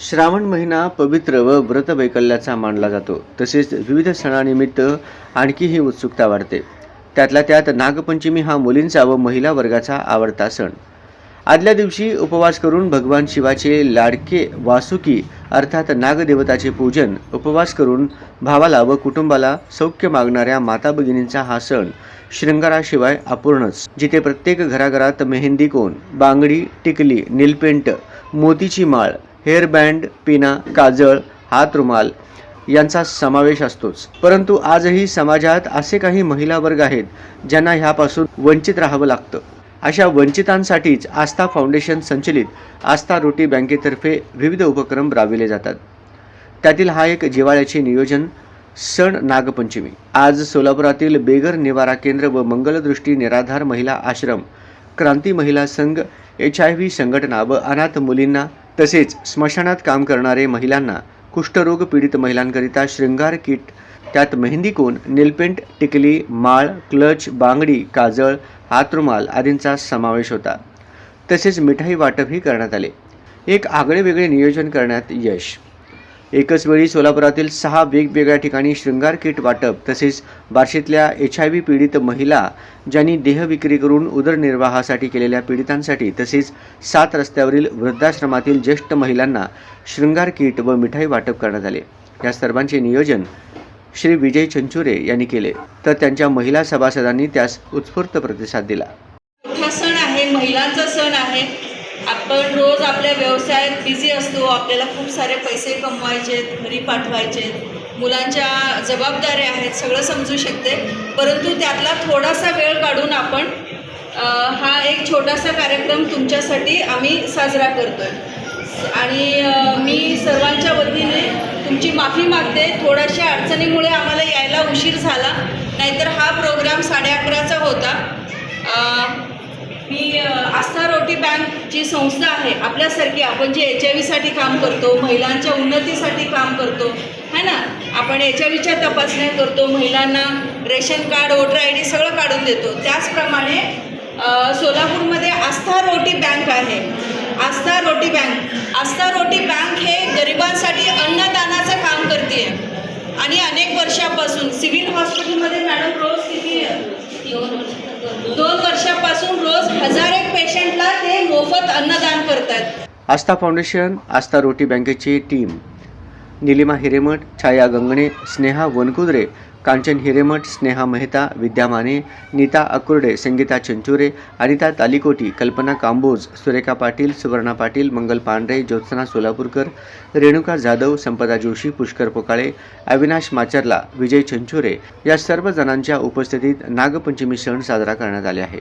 श्रावण महिना पवित्र व व्रतवैकल्याचा मानला जातो. तसेच विविध सणानिमित्त आणखीही उत्सुकता वाढते. त्यातल्या त्यात नागपंचमी हा मुलींचा व महिला वर्गाचा आवडता सण. आदल्या दिवशी उपवास करून भगवान शिवाचे लाडके वासुकी अर्थात नागदेवताचे पूजन, उपवास करून भावाला व कुटुंबाला सौख्य मागणाऱ्या माता भगिनींचा हा सण शृंगाराशिवाय अपूर्णच. जिथे प्रत्येक घराघरात मेहंदी कोन, बांगडी, टिकली, नीलपेंट, मोतीची माळ, हेअर बँड, पिना, काजळ, हात रुमाल यांचा समावेश असतोच. परंतु आजही समाजात असे काही महिला वर्ग आहेत ज्यांना ह्यापासून वंचित राहावं लागतं. अशा वंचितांसाठीच आस्था फाउंडेशन संचलित आस्था रोटी बँकेतर्फे विविध उपक्रम राबविले जातात. त्यातील हा एक जिव्हाळ्याचे नियोजन सण नागपंचमी. आज सोलापुरातील बेगर निवारा केंद्र व मंगलदृष्टी निराधार महिला आश्रम, क्रांती महिला संघ, HIV संघटना व अनाथ मुलींना तसेच स्मशानात काम करणारे महिलांना, कुष्ठरोग पीडित महिलांकरिता शृंगार किट, त्यात मेहंदी कोन, नेलपेंट, टिकली, माळ, क्लच, बांगडी, काजळ, हातरुमाल आदींचा समावेश होता. तसेच मिठाई वाटपही करण्यात आले. एक आगळेवेगळे नियोजन करण्यात यश. एकच वेळी सोलापुरातील 6 वेगवेगळ्या ठिकाणी शृंगार किट वाटप, तसेच बार्शीतल्या HIV पीडित महिला ज्यांनी देहविक्री करून उदरनिर्वाहासाठी केलेल्या पीडितांसाठी, तसेच 7 रस्त्यावरील वृद्धाश्रमातील ज्येष्ठ महिलांना शृंगार किट व मिठाई वाटप करण्यात आले. या सर्वांचे नियोजन श्री विजय चंचुरे यांनी केले, तर त्यांच्या महिला सभासदांनी त्यास उत्स्फूर्त प्रतिसाद दिला. मोठा सण आहे, महिलांचा सण आहे. आपण रोज आपल्या व्यवसायात बिझी असतो, आपल्याला खूप सारे पैसे कमवायचे, घरी पाठवायचे, मुलांच्या जबाबदाऱ्या आहेत, सगळं समजू शकते. परंतु त्यातला थोडासा वेळ काढून आपण हा एक छोटासा कार्यक्रम तुमच्यासाठी आम्ही साजरा करतो आहे. आणि मी सर्वांच्या वतीने तुमची माफी मागते. थोड्याशा अडचणीमुळे आम्हाला यायला उशीर झाला, नाहीतर हा प्रोग्राम 11:30चा होता. मी आस्था रोटी बँक जी संस्था आहे आपल्यासारखी, आपण जे HIV काम करतो, महिलांच्या उन्नतीसाठी काम करतो है ना, आपण HIVच्या तपासण्या करतो, महिलांना रेशन कार्ड, वोटर ID सगळं काढून देतो. त्याचप्रमाणे सोलापूरमध्ये आस्था रोटी बँक आहे. आस्था रोटी बँक हे गरिबांसाठी अन्नदानाचं काम करते आणि अनेक वर्षापासून सिव्हिल हॉस्पिटलमध्ये मॅडम रोज किती 2 वर्षापासून रोज 1000 पेशंटला ते मोफत अन्नदान करतात. आस्था फाउंडेशन आस्था रोटी बँकेची टीम निलिमा हिरेमठ, छाया गंगणे, स्नेहा वनकुद्रे, कांचन हिरेमठ, स्नेहा मेहता, विद्या माने, नीता अकुर्डे, संगीता चंचुरे, अनिता तालिकोटी, कल्पना कांबोज, सुरेखा पाटील, सुवर्णा पाटील, मंगल पांढरे, ज्योत्सना सोलापूरकर, रेणुका जाधव, संपदा जोशी, पुष्कर पोकाळे, अविनाश माचरला, विजय चंचुरे या सर्व जणांच्या उपस्थितीत नागपंचमी सण साजरा करण्यात आले आहे.